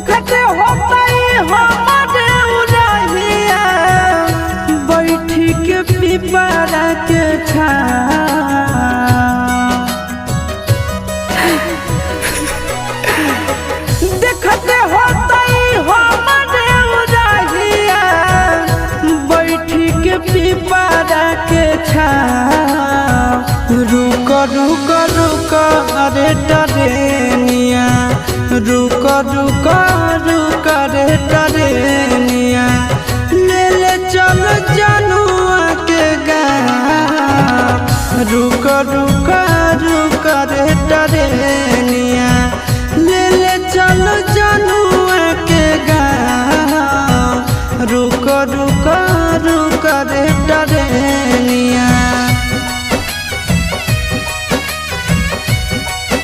देखते होता हमारे उड़हिया बैठी के पिपरा के देखते होता हमारे उड़हिया बैठी के पिपरा के रुक रुक रुक अरे टरेनिया रुक रुक रुक रे टरेनिया ले ले चल जनुआ के गाँव रुक रुक